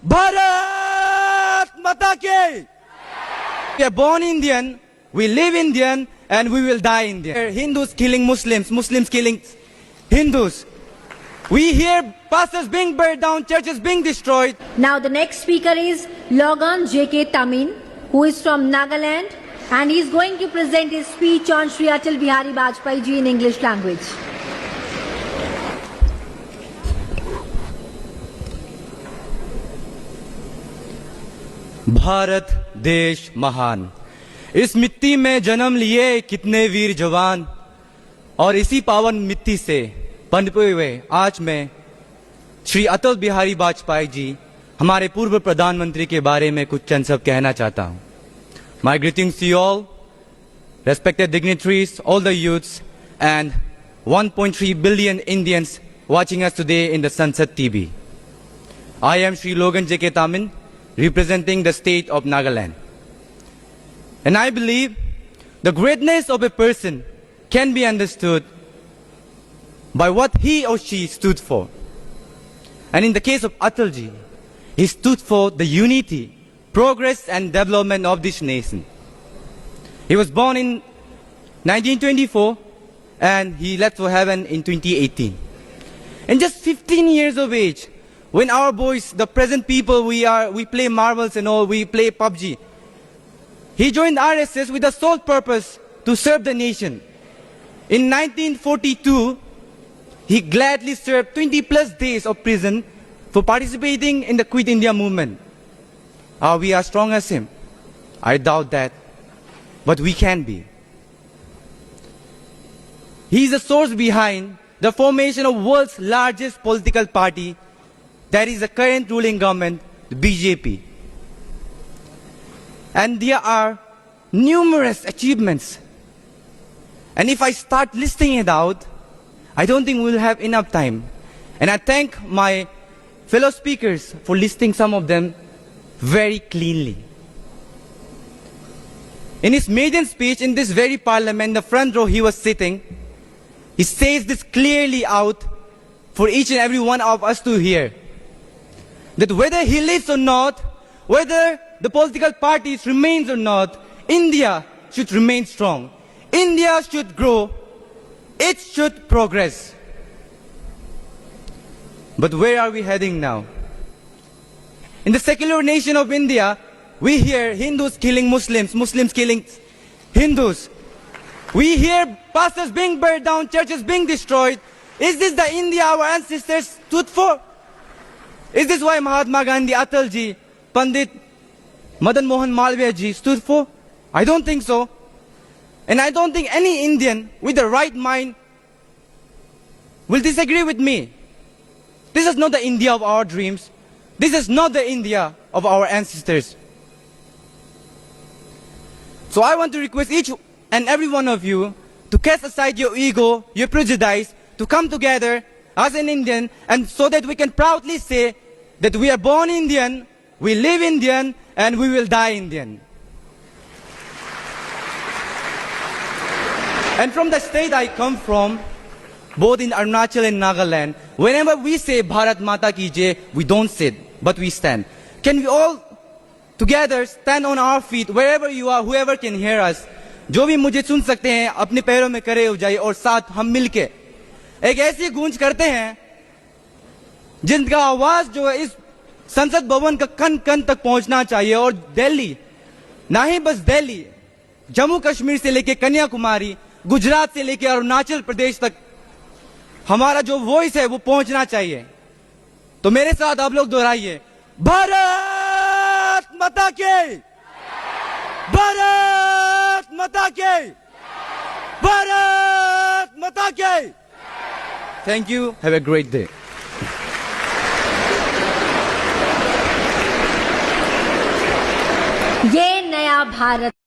Bharat Mata Ki! We are born Indian, we live Indian, and we will die Indian. Hindus killing Muslims, Muslims killing Hindus. We hear pastors being burned down, churches being destroyed. Now the next speaker is Logan J.K. Tamin, who is from Nagaland, and he is going to present his speech on Shri Atal Bihari Vajpayee ji in English language. Bharat देश महान, इस मिट्टी में जन्म लिए कितने वीर जवान, और इसी पावन मिट्टी से पनपे हुए आज मैं श्री अटल बिहारी वाजपेयी जी हमारे पूर्व प्रधानमंत्री के बारे में कुछ चंद शब्द कहना चाहता हूं. My greetings to you all, respected dignitaries, all the youths, and 1.3 billion Indians watching us today in the Sunset TV. I am Shri Logan J.K. Tamin, representing the state of Nagaland. And I believe the greatness of a person can be understood by what he or she stood for. And in the case of Atalji, he stood for the unity, progress and development of this nation. He was born in 1924 and he left for heaven in 2018. And just 15 years of age, when our boys, the present people, we play marbles and all, we play PUBG. He joined RSS with the sole purpose to serve the nation. In 1942, he gladly served 20 plus days of prison for participating in the Quit India movement. Are we as strong as him? I doubt that, but we can be. He is the source behind the formation of world's largest political party, that is the current ruling government, the BJP. And there are numerous achievements. And if I start listing it out, I don't think we'll have enough time. And I thank my fellow speakers for listing some of them very cleanly. In his maiden speech in this very parliament, the front row he was sitting, he says this clearly out for each and every one of us to hear. That whether he lives or not, whether the political parties remains or not, India should remain strong. India should grow. It should progress. But where are we heading now? In the secular nation of India, we hear Hindus killing Muslims, Muslims killing Hindus. We hear pastors being burned down, churches being destroyed. Is this the India our ancestors stood for? Is this why Mahatma Gandhi, Atalji, Pandit Madan Mohan Malviya ji stood for? I don't think so. And I don't think any Indian with the right mind will disagree with me. This is not the India of our dreams. This is not the India of our ancestors. So I want to request each and every one of you to cast aside your ego, your prejudice, to come together as an Indian, and so that we can proudly say that we are born Indian, we live Indian, and we will die Indian. And from the state I come from, both in Arunachal and Nagaland, whenever we say Bharat Mata Ki Jai, we don't sit, but we stand. Can we all together stand on our feet, wherever you are, whoever can hear us? जो भी मुझे सुन सकते हैं, अपने पैरों में खड़े हो जाइए और साथ हम मिलके एक ऐसी गूंज करते हैं जिनका आवाज जो है इस संसद भवन का कन कन तक पहुंचना चाहिए. और दिल्ली, ना ही बस दिल्ली, जम्मू कश्मीर से लेके कन्याकुमारी, गुजरात से लेके अरुणाचल प्रदेश तक हमारा जो वॉइस है वो पहुंचना चाहिए. तो मेरे साथ आप लोग दोहराइए, भारत माता की, भारत माता की, भारत माता की. Thank you. Have a great day. ये नया भारत